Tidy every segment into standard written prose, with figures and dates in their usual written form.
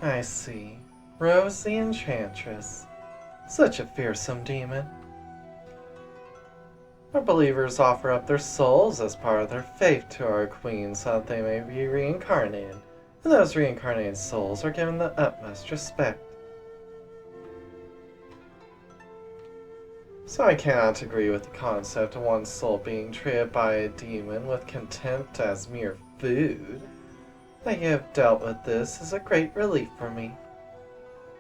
I see. Rose the Enchantress. Such a fearsome demon. Our believers offer up their souls as part of their faith to our queen so that they may be reincarnated, and those reincarnated souls are given the utmost respect. So I cannot agree with the concept of one's soul being treated by a demon with contempt as mere food. That you have dealt with this is a great relief for me.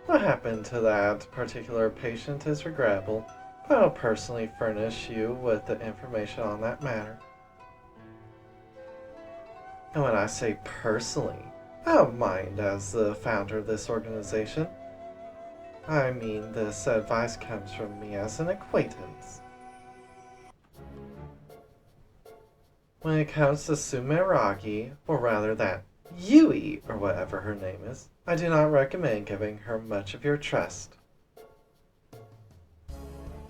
What happened to that particular patient is regrettable, but I'll personally furnish you with the information on that matter. And when I say personally, I don't mind as the founder of this organization. I mean, this advice comes from me as an acquaintance. When it comes to Sumeragi, or rather that Yui, or whatever her name is, I do not recommend giving her much of your trust.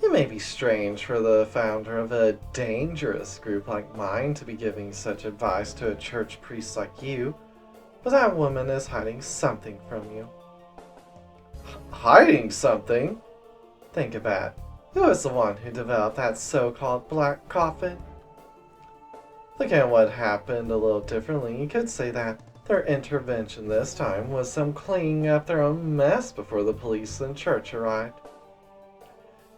It may be strange for the founder of a dangerous group like mine to be giving such advice to a church priest like you, but that woman is hiding something from you. Hiding something? Think about it. Who was the one who developed that so-called black coffin? Looking at what happened a little differently, you could say that their intervention this time was them cleaning up their own mess before the police and church arrived.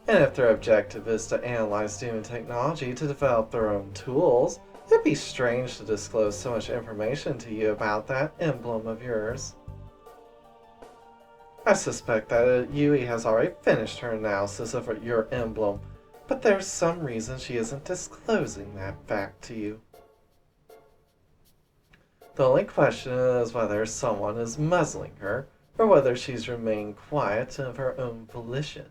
And if their objective is to analyze human technology to develop their own tools, it'd be strange to disclose so much information to you about that emblem of yours. I suspect that Yui has already finished her analysis of your emblem, but there's some reason she isn't disclosing that fact to you. The only question is whether someone is muzzling her, or whether she's remained quiet of her own volition.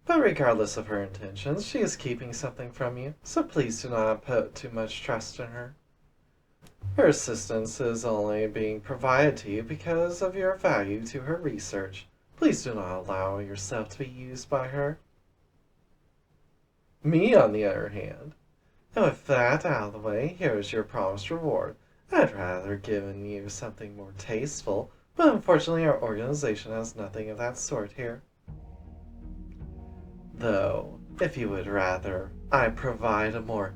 But regardless of her intentions, she is keeping something from you, so please do not put too much trust in her. Her assistance is only being provided to you because of your value to her research. Please do not allow yourself to be used by her. Me, on the other hand. And with that out of the way, here is your promised reward. I'd rather given you something more tasteful, but unfortunately our organization has nothing of that sort here. Though, if you would rather, I provide a more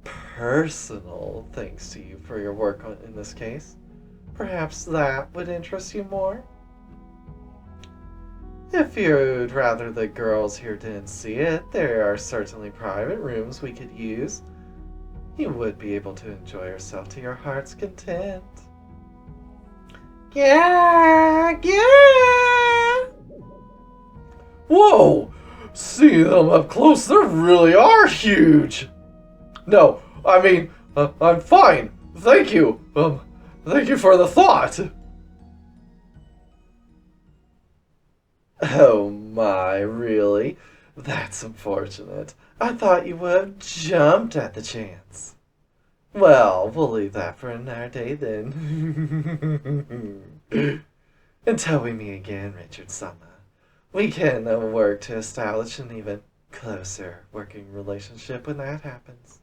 personal thanks to you for your work in this case. Perhaps that would interest you more? If you'd rather the girls here didn't see it, there are certainly private rooms we could use. You would be able to enjoy yourself to your heart's content. Yeah! Whoa! Seeing them up close, they really are huge! No, I mean, I'm fine. Thank you. Thank you for the thought. Oh my, really? That's unfortunate. I thought you would have jumped at the chance. Well, we'll leave that for another day then. Until we meet again, Richard-sama, we can work to establish an even closer working relationship when that happens.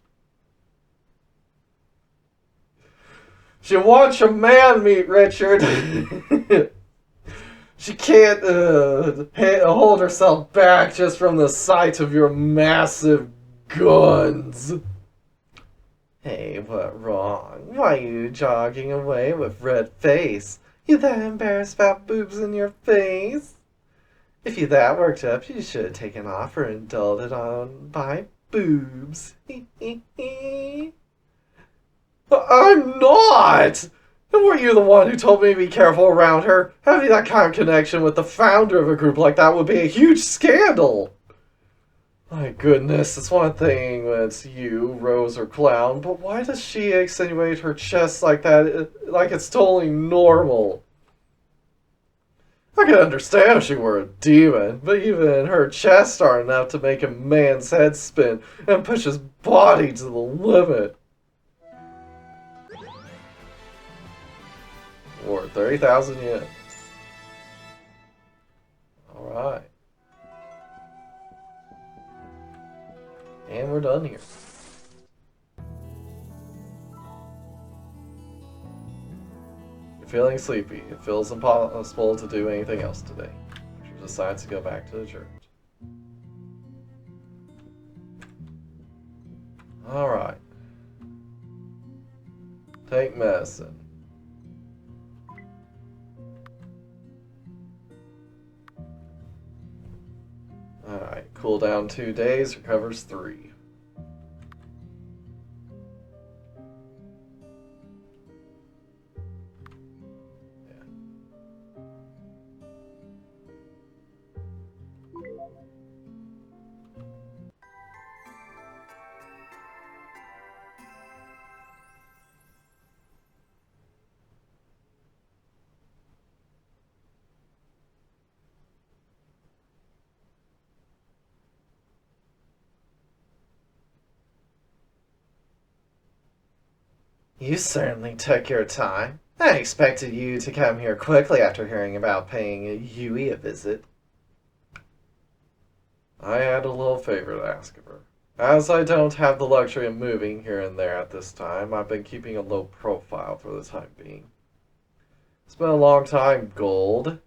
She wants your man meat, Richard. She can't hold herself back just from the sight of your massive guns. Hey, what wrong? Why are you jogging away with red face? You that embarrassed about boobs in your face? If you that worked up, you should have taken off or indulged on by boobs. I'm not! And weren't you the one who told me to be careful around her? Having that kind of connection with the founder of a group like that would be a huge scandal! My goodness, it's one thing when it's you, Rose, or Clown, but why does she accentuate her chest like that, like it's totally normal? I could understand if she were a demon, but even her chest are enough to make a man's head spin and push his body to the limit. Or 30,000 yen. Alright. And we're done here. feeling sleepy. It feels impossible to do anything else today. She decides to go back to the church. Alright. Take medicine. Alright, cool down 2 days, recovers 3. You certainly took your time. I expected you to come here quickly after hearing about paying Yui a visit. I had a little favor to ask of her. As I don't have the luxury of moving here and there at this time, I've been keeping a low profile for the time being. It's been a long time, Gold.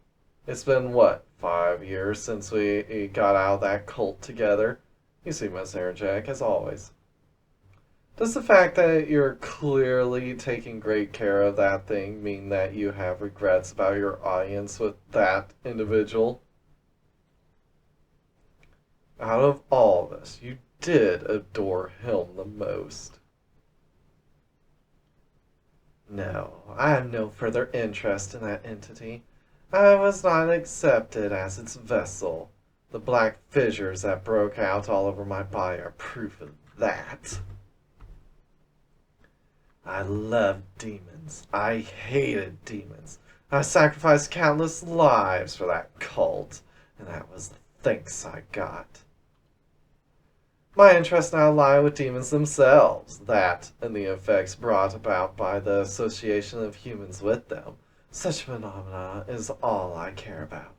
It's been, what, 5 years since we got out of that cult together? You seem as energetic as always. Does the fact that you're clearly taking great care of that thing mean that you have regrets about your audience with that individual? Out of all of us, you did adore him the most. No, I have no further interest in that entity. I was not accepted as its vessel. The black fissures that broke out all over my body are proof of that. I loved demons. I hated demons. I sacrificed countless lives for that cult, and that was the thanks I got. My interests now lie with demons themselves, that and the effects brought about by the association of humans with them. Such phenomena is all I care about.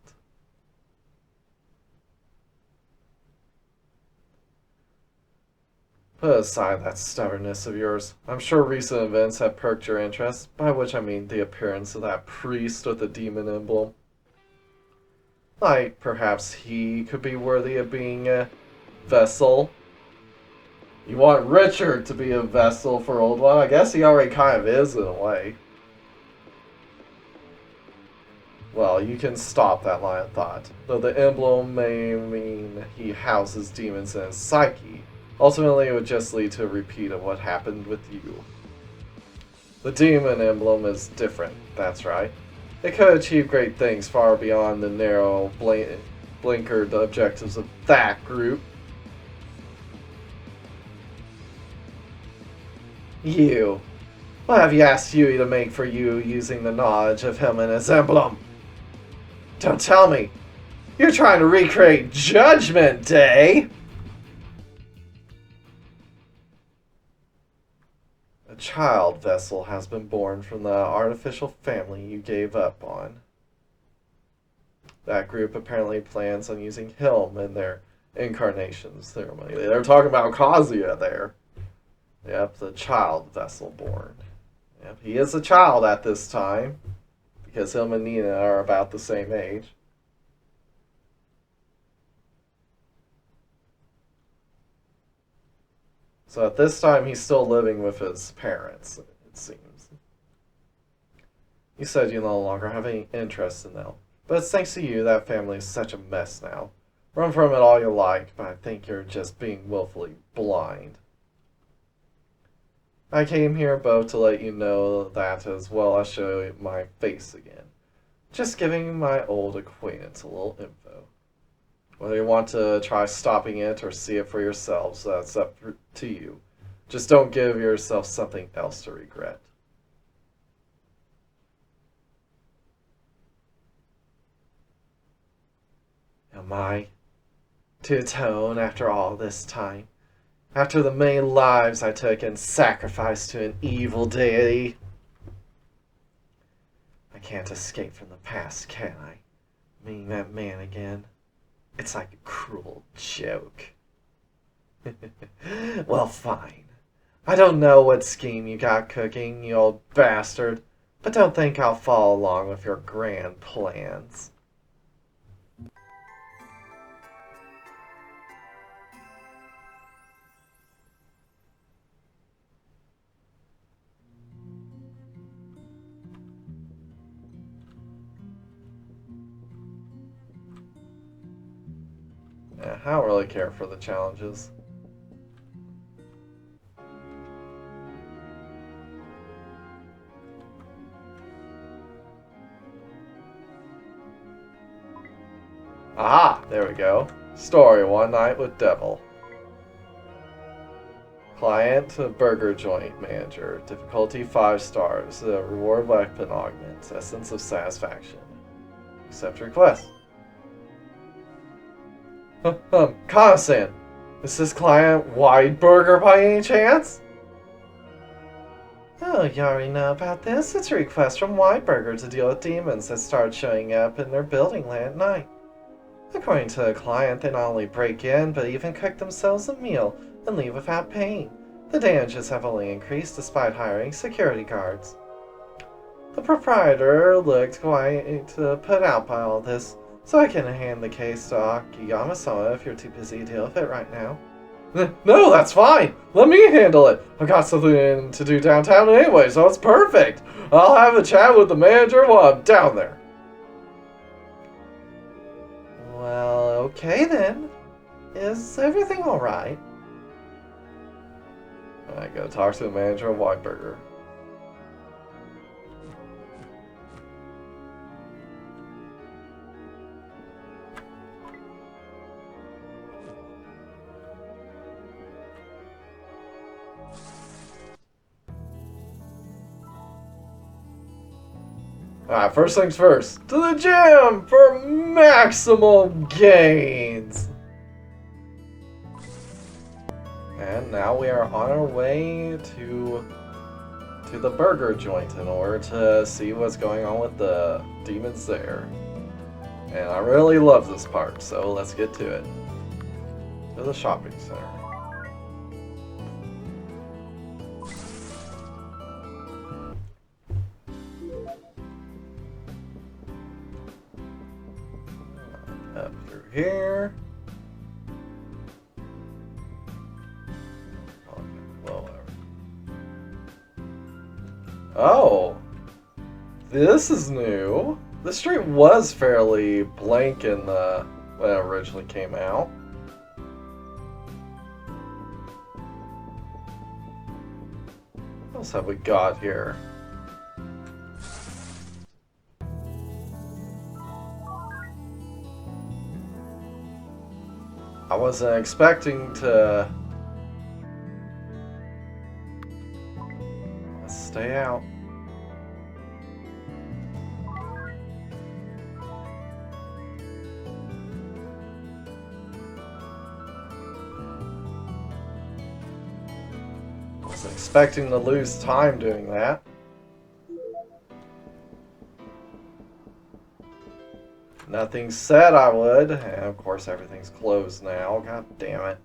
Put aside that stubbornness of yours. I'm sure recent events have perked your interest, by which I mean the appearance of that priest with the demon emblem. Like, perhaps he could be worthy of being a vessel. You want Richard to be a vessel for Old One? I guess he already kind of is in a way. Well, you can stop that line of thought. Though the emblem may mean he houses demons in his psyche, ultimately it would just lead to a repeat of what happened with you. The demon emblem is different, that's right. It could achieve great things far beyond the narrow, blinkered objectives of that group. You. What have you asked Yui to make for you using the knowledge of him and his emblem? Don't tell me. You're trying to recreate Judgment Day! A child vessel has been born from the artificial family you gave up on. That group apparently plans on using him in their incarnation ceremony. They're talking about Kazuya there. Yep, the child vessel born. Yep, he is a child at this time, because him and Nina are about the same age. So at this time, he's still living with his parents, it seems. You said you no longer have any interest in them, but it's thanks to you that family is such a mess now. Run from it all you like, but I think you're just being willfully blind. I came here both to let you know that as well as show you my face again. Just giving my old acquaintance a little info. Whether you want to try stopping it or see it for yourselves, that's up to you. Just don't give yourself something else to regret. Am I to atone after all this time? After the many lives I took and sacrificed to an evil deity? I can't escape from the past, can I? Meeting that man again. It's like a cruel joke. Well, fine. I don't know what scheme you got cooking, you old bastard, But don't think I'll follow along with your grand plans. Yeah, I don't really care for the challenges. Aha! There we go. Story, one night with Devil. Client, burger joint manager. Difficulty 5 stars. Reward weapon augments. Essence of satisfaction. Accept request. Constant. Is this client Wide Burger by any chance? Oh, you already know about this. It's a request from Wide Burger to deal with demons that start showing up in their building late at night. According to the client, they not only break in, but even cook themselves a meal and leave without paying. The damages have only increased despite hiring security guards. The proprietor looked quite put out by all this, so I can hand the case to Akiyama-sama if you're too busy to deal with it right now. No, that's fine! Let me handle it! I've got something to do downtown anyway, so it's perfect! I'll have a chat with the manager while I'm down there. Well, okay then. Is everything alright? I gotta talk to the manager of Wide Burger. Alright, first things first. To the gym for maximum gains! And now we are on our way to the burger joint in order to see what's going on with the demons there. And I really love this part, so let's get to it. To the shopping center. Up through here. Oh, this is new. The street was fairly blank in when it originally came out. What else have we got here? I wasn't expecting to... Let's stay out. I wasn't expecting to lose time doing that. Nothing said I would, and of course everything's closed now. God damn it.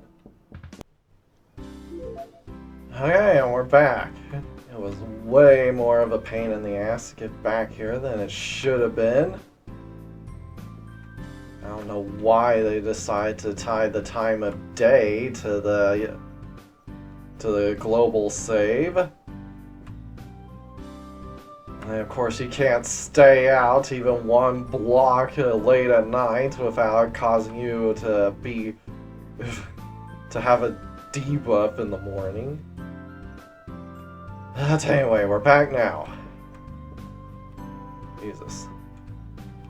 Okay, and we're back. It was way more of a pain in the ass to get back here than it should have been. I don't know why they decided to tie the time of day to the global save. And of course you can't stay out even one block late at night without causing you to be to have a debuff in the morning. But anyway, we're back now. Jesus.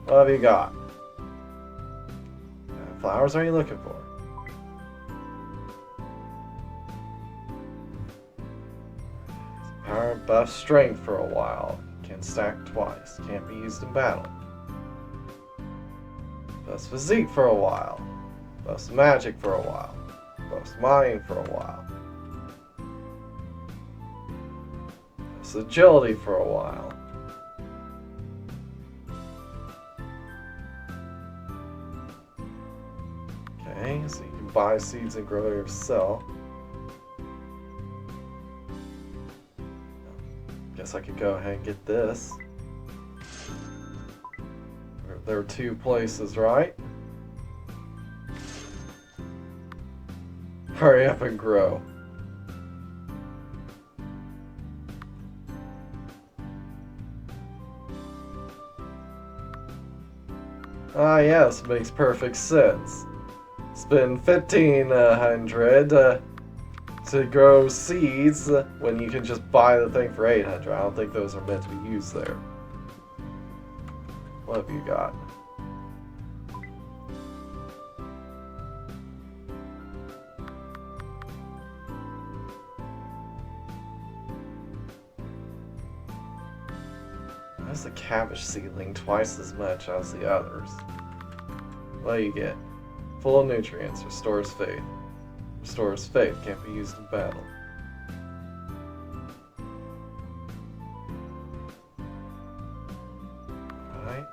What have you got? What flowers are you looking for? Power buff strength for a while. Can stack twice. Can't be used in battle. Buffs physique for a while. Buffs magic for a while. Buffs mining for a while. Buffs agility for a while. Okay, so you can buy seeds and grow yourself. Guess guess I could go ahead and get this. There are 2 places, right? Hurry up and grow. Ah yes, makes perfect sense. Spend 1,500 to grow seeds when you can just buy the thing for 800. I don't think those are meant to be used there. What have you got? Why is the cabbage seedling twice as much as the others? What do you get? Full of nutrients, restores faith. Restores faith, can't be used in battle. Alright.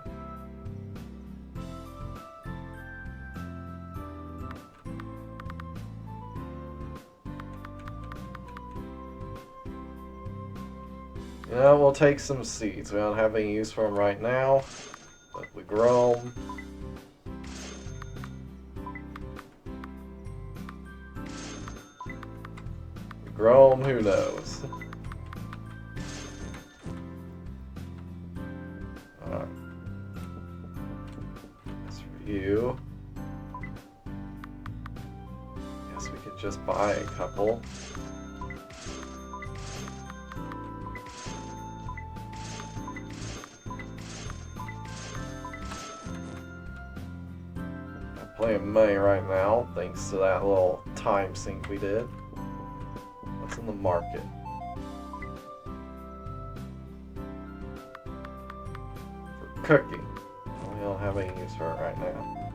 Yeah, we'll take some seeds. We don't have any use for them right now, but we grow them. Grow them, who knows? Alright. That's for you. Guess we could just buy a couple. Got plenty of money right now, thanks to that little time sink we did. In the market. For cooking. Well, we don't have any use for it right now.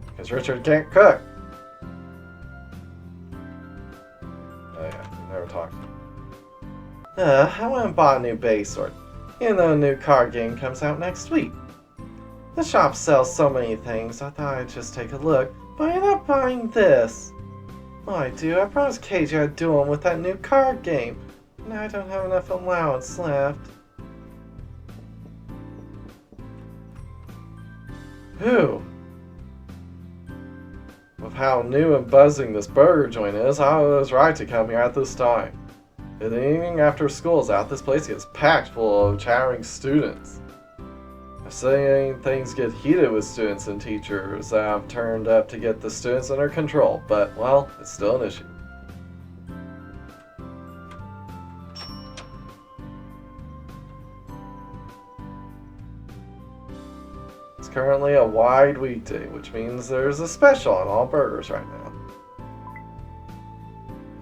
Because Richard can't cook! Oh yeah, we never talked. I went and bought a new base sword. Even though a new card game comes out next week. The shop sells so many things, I thought I'd just take a look, but I ended up buying this. Oh, I do. I promised KJ I'd do one with that new card game. Now I don't have enough allowance left. Whew. With how new and buzzing this burger joint is, I was right to come here at this time. In the evening after school's out, this place gets packed full of chattering students. I've seen things get heated with students and teachers that have turned up to get the students under control, but, well, it's still an issue. It's currently a wide weekday, which means there's a special on all burgers right now.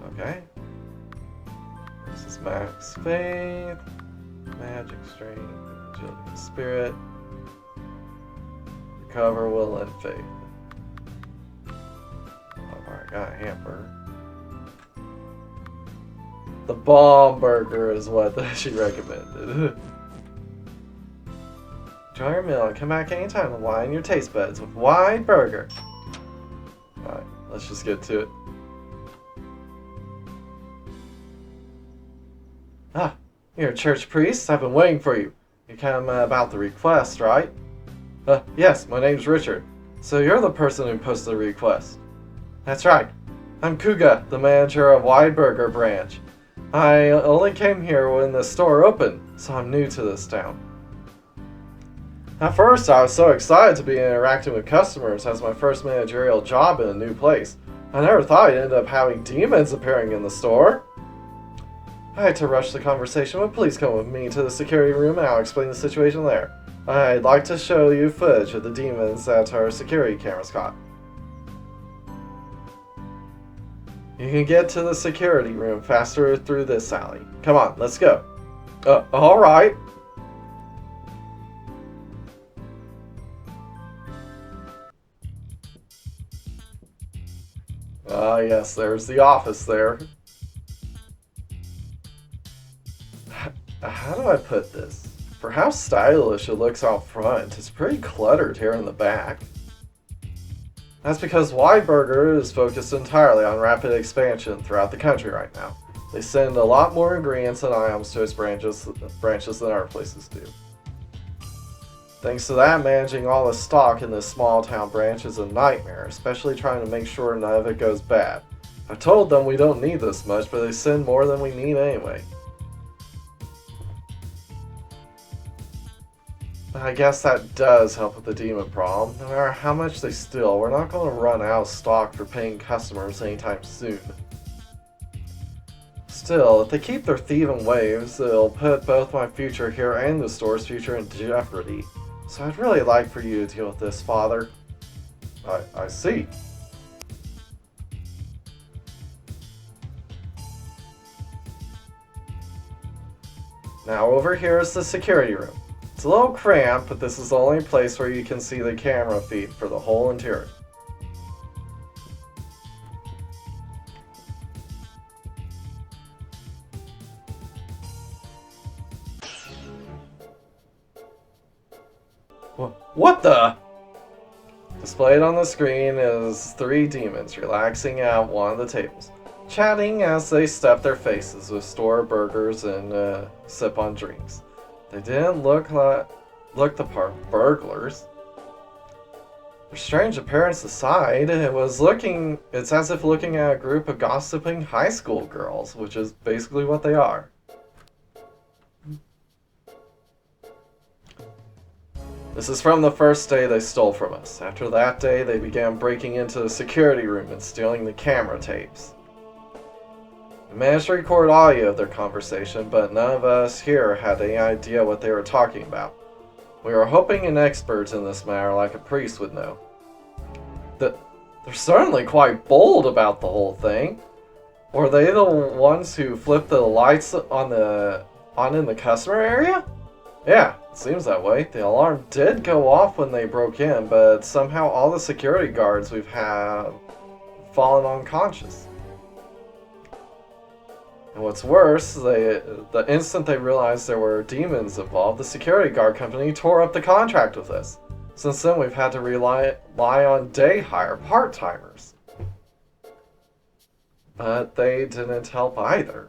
Okay. This is Max Faith, Magic Strength, Agility and Spirit. Recover Will and Faith. Alright, got a hamper. The bomb burger is what she recommended. Enjoy your meal and come back anytime to widen your taste buds with Wide Burger. Alright, let's just get to it. Ah, you're a church priest? I've been waiting for you. You come about the request, right? Yes, my name's Richard. So you're the person who posted the request. That's right. I'm Kuga, the manager of Wide Burger branch. I only came here when the store opened, so I'm new to this town. At first, I was so excited to be interacting with customers as my first managerial job in a new place. I never thought I'd end up having demons appearing in the store. I had to rush the conversation, but please come with me to the security room and I'll explain the situation there. I'd like to show you footage of the demons that our security cameras caught. You can get to the security room faster through this alley. Come on, let's go. Alright. Yes, there's the office there. How do I put this? For how stylish it looks out front, it's pretty cluttered here in the back. That's because Wide Burger is focused entirely on rapid expansion throughout the country right now. They send a lot more ingredients and items to its branches than our places do. Thanks to that, managing all the stock in this small town branch is a nightmare, especially trying to make sure none of it goes bad. I told them we don't need this much, but they send more than we need anyway. I guess that does help with the demon problem. No matter how much they steal, we're not going to run out of stock for paying customers anytime soon. Still, if they keep their thieving ways, it'll put both my future here and the store's future in jeopardy. So I'd really like for you to deal with this, Father. I see. Now over here is the security room. It's a little cramped, but this is the only place where you can see the camera feed for the whole interior. What the? Displayed on the screen is 3 demons relaxing at one of the tables, chatting as they stuff their faces with store burgers and sip on drinks. They didn't look the part of burglars. Their strange appearance aside, it's as if looking at a group of gossiping high school girls, which is basically what they are. This is from the first day they stole from us. After that day, they began breaking into the security room and stealing the camera tapes. We managed to record audio of their conversation, but none of us here had any idea what they were talking about. We were hoping an expert in this matter like a priest would know. They're certainly quite bold about the whole thing. Were they the ones who flipped the lights on in the customer area? Yeah, it seems that way. The alarm did go off when they broke in, but somehow all the security guards we've had fallen unconscious. And what's worse, the instant they realized there were demons involved, the security guard company tore up the contract with us. Since then, we've had to rely on day hire part-timers. But they didn't help either.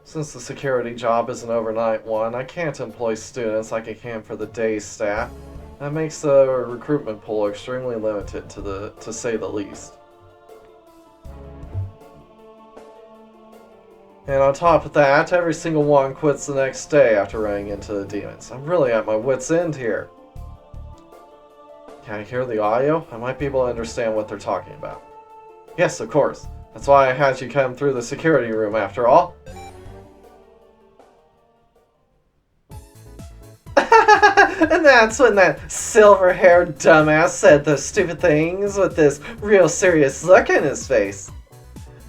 Since the security job is an overnight one, I can't employ students like I can for the day staff. That makes the recruitment pool extremely limited, to say the least. And on top of that, every single one quits the next day after running into the demons. I'm really at my wit's end here. Can I hear the audio? I might be able to understand what they're talking about. Yes, of course. That's why I had you come through the security room after all. And that's when that silver-haired dumbass said those stupid things with this real serious look in his face.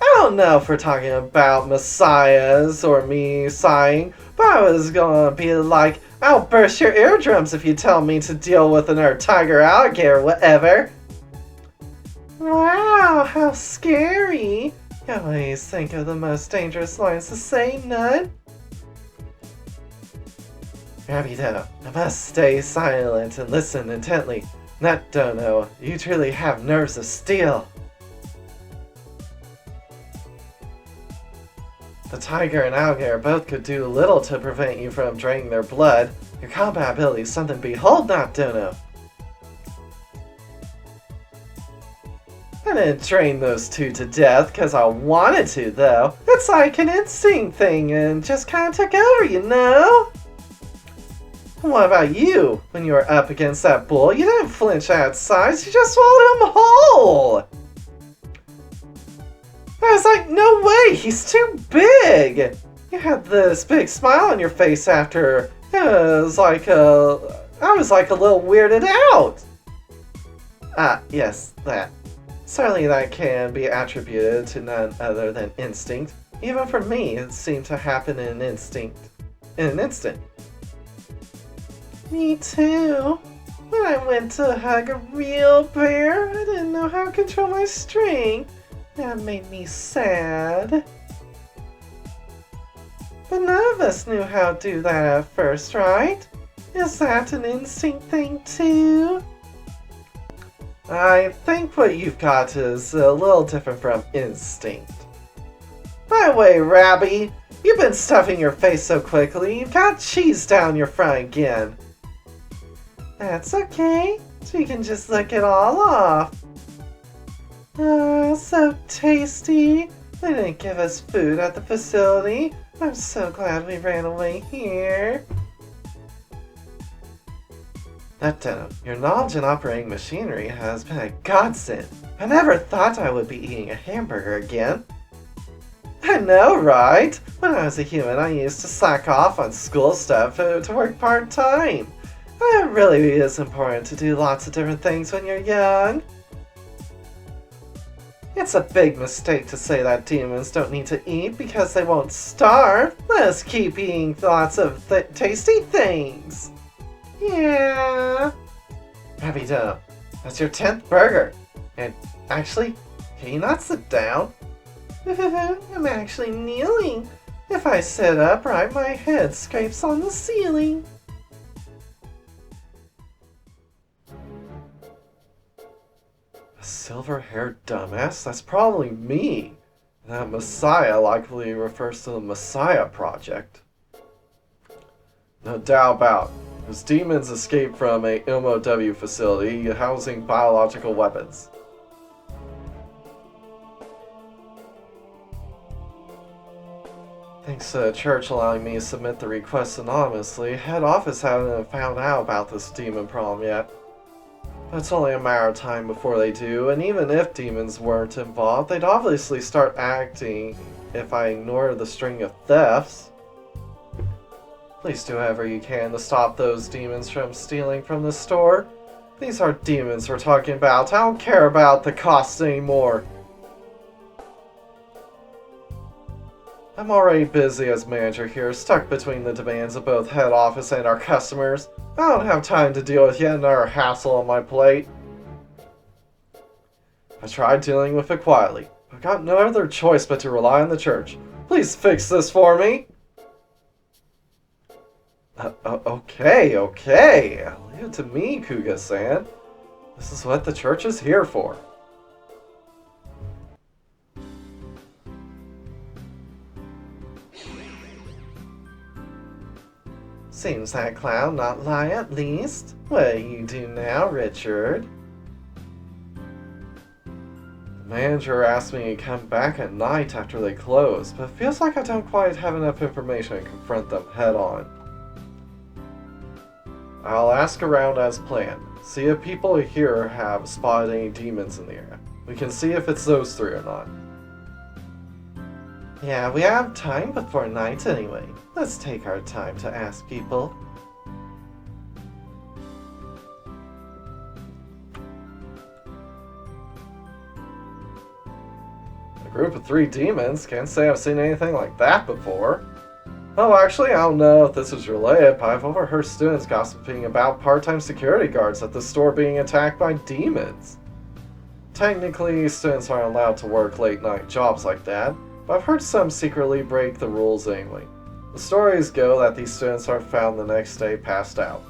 I don't know if we're talking about messiahs or me sighing, but I was gonna be like, I'll burst your eardrums if you tell me to deal with an tiger, alligator, or whatever. Wow, how scary. You always think of the most dangerous lines to say, none. Rabbito, I must stay silent and listen intently. Nut Dono, you truly have nerves of steel. The tiger and alligator both could do little to prevent you from draining their blood. Your combat ability is something to behold, Nut Dono. I didn't train those two to death because I wanted to, though. It's like an instinct thing and just kind of took over, you know? What about you? When you were up against that bull, you didn't flinch at size, you just swallowed him whole! I was like, no way, he's too big! You had this big smile on your face after. I was like a little weirded out! Ah, yes, that. Certainly that can be attributed to none other than instinct. Even for me, it seemed to happen in an instant. Me too. When I went to hug a real bear, I didn't know how to control my strength. That made me sad. But none of us knew how to do that at first, right? Is that an instinct thing too? I think what you've got is a little different from instinct. By the way, Rabby, you've been stuffing your face so quickly, you've got cheese down your front again. That's okay. She can just lick it all off. Oh, so tasty. They didn't give us food at the facility. I'm so glad we ran away here. Your knowledge in operating machinery has been a godsend. I never thought I would be eating a hamburger again. I know, right? When I was a human, I used to slack off on school stuff to work part-time. It really is important to do lots of different things when you're young. It's a big mistake to say that demons don't need to eat because they won't starve. Let us keep eating lots of tasty things. Yeah. Happy Dono, that's your 10th burger. And actually, can you not sit down? I'm actually kneeling. If I sit upright, my head scrapes on the ceiling. A silver-haired dumbass? That's probably me. That Messiah likely refers to the Messiah Project. No doubt about it. Those demons escaped from a MOW facility housing biological weapons. Thanks to the church allowing me to submit the request anonymously, head office hasn't found out about this demon problem yet. But it's only a matter of time before they do, and even if demons weren't involved, they'd obviously start acting if I ignore the string of thefts. Please do whatever you can to stop those demons from stealing from the store. These are demons we're talking about. I don't care about the cost anymore. I'm already busy as manager here, stuck between the demands of both head office and our customers. I don't have time to deal with yet another hassle on my plate. I tried dealing with it quietly. I've got no other choice but to rely on the church. Please fix this for me. Okay. Leave it to me, Kuga-san. This is what the church is here for. Seems that clown not lie at least. What do you do now, Richard? The manager asked me to come back at night after they close, but it feels like I don't quite have enough information to confront them head on. I'll ask around as planned. See if people here have spotted any demons in the area. We can see if it's those three or not. Yeah, we have time before night anyway. Let's take our time to ask people. A group of 3 demons? Can't say I've seen anything like that before. Oh, actually, I don't know if this is related, but I've overheard students gossiping about part-time security guards at the store being attacked by demons. Technically, students aren't allowed to work late-night jobs like that, but I've heard some secretly break the rules anyway. The stories go that these students are found the next day passed out.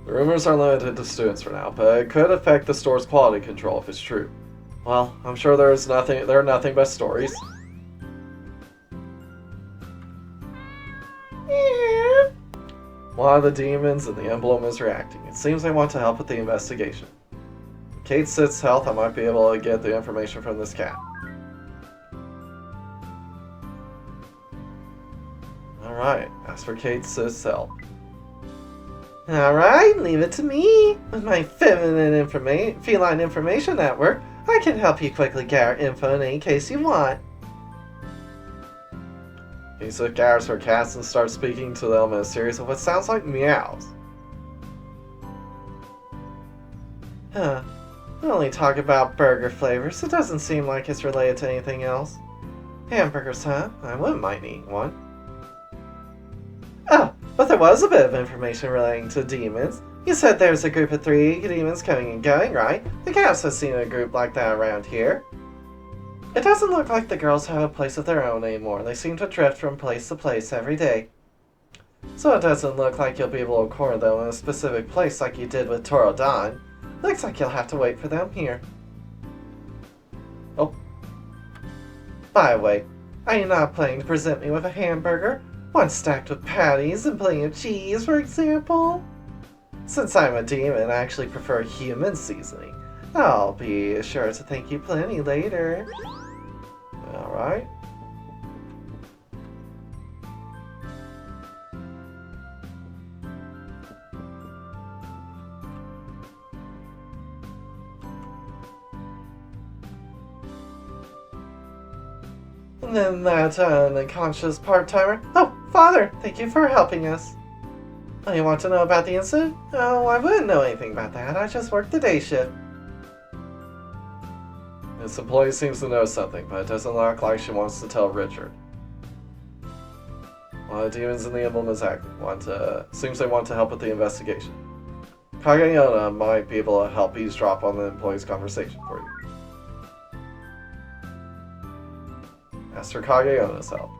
The rumors are limited to students for now, but it could affect the store's quality control if it's true. Well, I'm sure there are nothing but stories. One of the demons and the emblem is reacting. It seems they want to help with the investigation. With Kate Sith's health, I might be able to get the information from this cat. Alright, ask for Kate Sith's help. Alright, leave it to me. With my feline information network, I can help you quickly gather info in any case you want. Kate Sith gathers her cats and starts speaking to them in a series of what sounds like meows. Huh. We only talk about burger flavors. It doesn't seem like it's related to anything else. Hamburgers, huh? I wouldn't mind eating one. Oh, but there was a bit of information relating to demons. You said there's a group of 3 demons coming and going, right? The cats have seen a group like that around here. It doesn't look like the girls have a place of their own anymore. They seem to drift from place to place every day. So it doesn't look like you'll be able to corner them in a specific place like you did with Torodan. Looks like you'll have to wait for them here. Oh. By the way, are you not planning to present me with a hamburger? One stacked with patties and plenty of cheese, for example? Since I'm a demon, I actually prefer human seasoning. I'll be sure to thank you plenty later. Alright. And then that unconscious part-timer. Oh, Father, thank you for helping us. Oh, you want to know about the incident? Oh, I wouldn't know anything about that. I just worked the day shift. This employee seems to know something, but it doesn't look like she wants to tell Richard. Well, the demons in the emblem is active. Seems they want to help with the investigation. Kageyona might be able to help eavesdrop on the employee's conversation for you. Ask for Kageyona's help.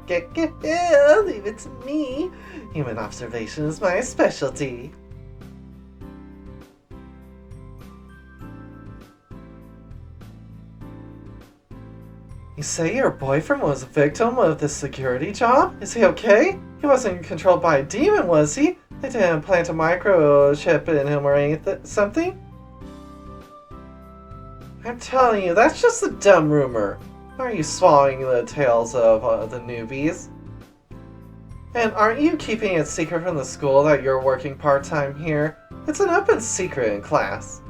Leave it to me. Human observation is my specialty. You say your boyfriend was a victim of this security job? Is he okay? He wasn't controlled by a demon, was he? They didn't plant a microchip in him or anything, something? I'm telling you, that's just a dumb rumor. Are you swallowing the tales of the newbies? And aren't you keeping it secret from the school that you're working part-time here? It's an open secret in class.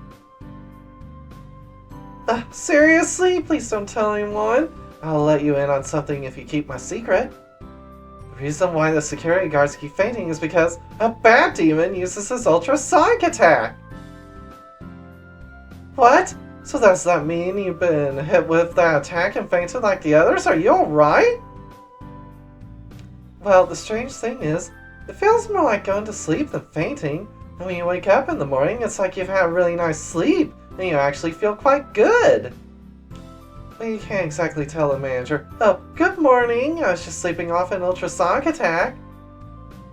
Seriously? Please don't tell anyone. I'll let you in on something if you keep my secret. The reason why the security guards keep fainting is because a bad demon uses his ultrasonic attack. What? So does that mean you've been hit with that attack and fainted like the others? Are you alright? Well, the strange thing is, it feels more like going to sleep than fainting. And when you wake up in the morning, it's like you've had a really nice sleep, and you actually feel quite good. But you can't exactly tell the manager, oh, good morning, I was just sleeping off an ultrasonic attack.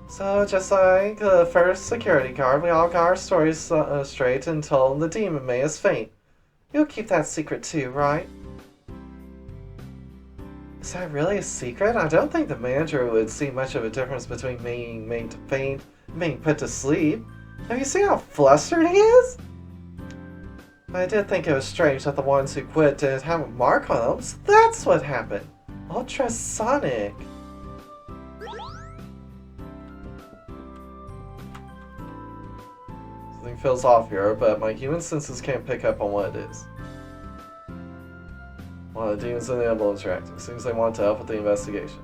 So, just like the first security guard, we all got our stories straight and told the demon made us faint. You'll keep that secret too, right? Is that really a secret? I don't think the manager would see much of a difference between being made to faint and being put to sleep. Have you seen how flustered he is? I did think it was strange that the ones who quit didn't have a mark on them, so that's what happened. Ultrasonic. Something feels off here, but my human senses can't pick up on what it is. One of the demons in the emblem is reacting. Seems they want to help with the investigation.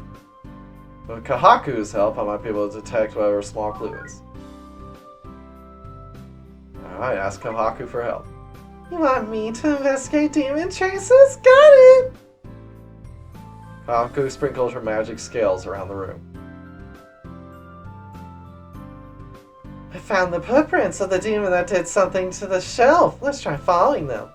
With Kahaku's help, I might be able to detect whatever small clue is. Alright, ask Kahaku for help. You want me to investigate demon traces? Got it! Kahaku sprinkles her magic scales around the room. I found the footprints of the demon that did something to the shelf. Let's try following them.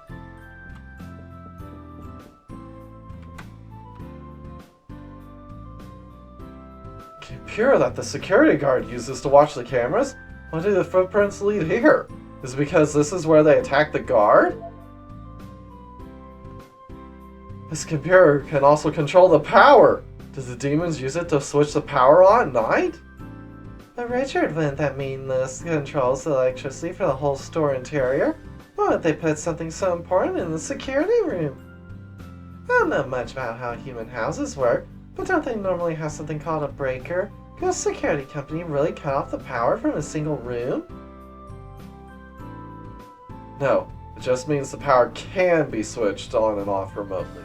Computer that the security guard uses to watch the cameras? Why do the footprints lead here? Is it because this is where they attacked the guard? This computer can also control the power. Does the demons use it to switch the power on at night? But Richard, wouldn't that mean this controls the electricity for the whole store interior? Why would they put something so important in the security room? I don't know much about how human houses work, but don't they normally have something called a breaker? Could a security company really cut off the power from a single room? No, it just means the power can be switched on and off remotely.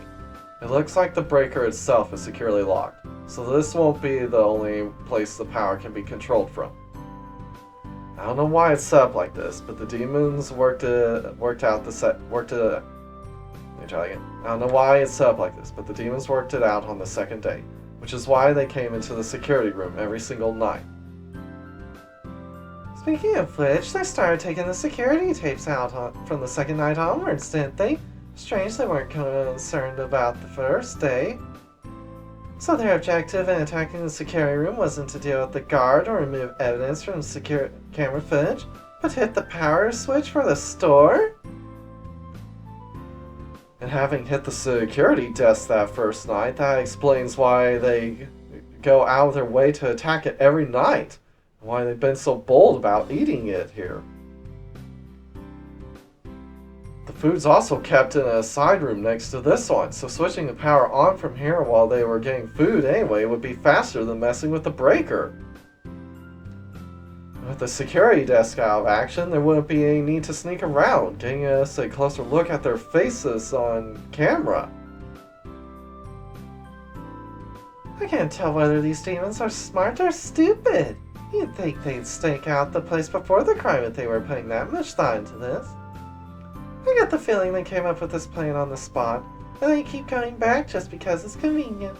It looks like the breaker itself is securely locked, so this won't be the only place the power can be controlled from. I don't know why it's set up like this, but the demons worked out the set. Let me try again. I don't know why it's set up like this, but the demons worked it out on the second day, which is why they came into the security room every single night. Speaking of which, they started taking the security tapes out from the second night onwards, didn't they? Strange they weren't concerned about the first day. So their objective in attacking the security room wasn't to deal with the guard or remove evidence from secure camera footage, but hit the power switch for the store? And having hit the security desk that first night, that explains why they go out of their way to attack it every night. Why they've been so bold about eating it here. The food's also kept in a side room next to this one, so switching the power on from here while they were getting food anyway would be faster than messing with the breaker. With the security desk out of action, there wouldn't be any need to sneak around, getting us a closer look at their faces on camera. I can't tell whether these demons are smart or stupid. You'd think they'd stake out the place before the crime if they were putting that much thought into this. I get the feeling they came up with this plan on the spot, and they keep coming back just because it's convenient.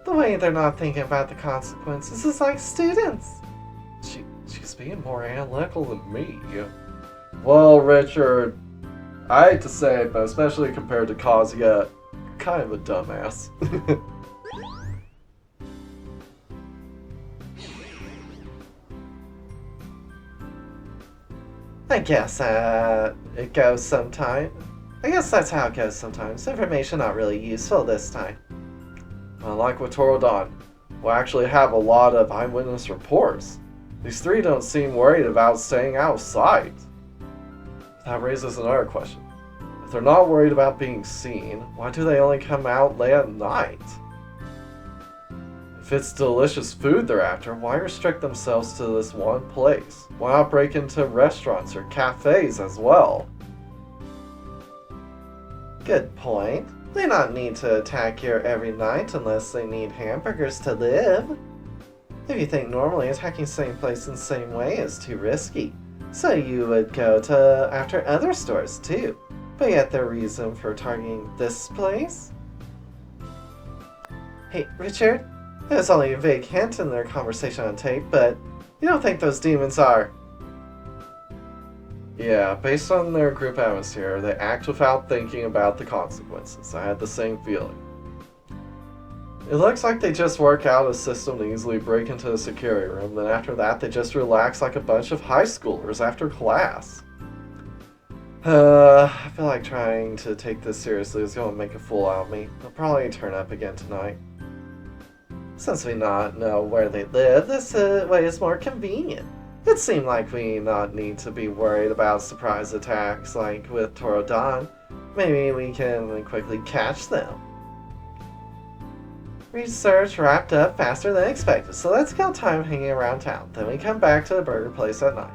The way they're not thinking about the consequences is like students. She's being more analytical than me. Well, Richard, I hate to say it, but especially compared to Kazuya, you're kind of a dumbass. I guess it goes sometime. I guess that's how it goes sometimes. Information not really useful this time. Unlike with Torodon, we'll actually have a lot of eyewitness reports. These three don't seem worried about staying out of sight. That raises another question. If they're not worried about being seen, why do they only come out late at night? If it's delicious food they're after, why restrict themselves to this one place? Why not break into restaurants or cafes as well? Good point. They not need to attack here every night unless they need hamburgers to live. If you think normally attacking same place in the same way is too risky, so you would go after other stores too. But yet their reason for targeting this place? Hey, Richard, it was only a vague hint in their conversation on tape, but you don't think those demons are... Yeah, based on their group atmosphere, they act without thinking about the consequences. I had the same feeling. It looks like they just work out a system to easily break into the security room, then after that they just relax like a bunch of high schoolers after class. I feel like trying to take this seriously is going to make a fool out of me. They'll probably turn up again tonight. Since we not know where they live, this way is more convenient. It seemed like we not need to be worried about surprise attacks like with Torodon. Maybe we can quickly catch them. Research wrapped up faster than expected, so let's kill time hanging around town. Then we come back to the burger place at night.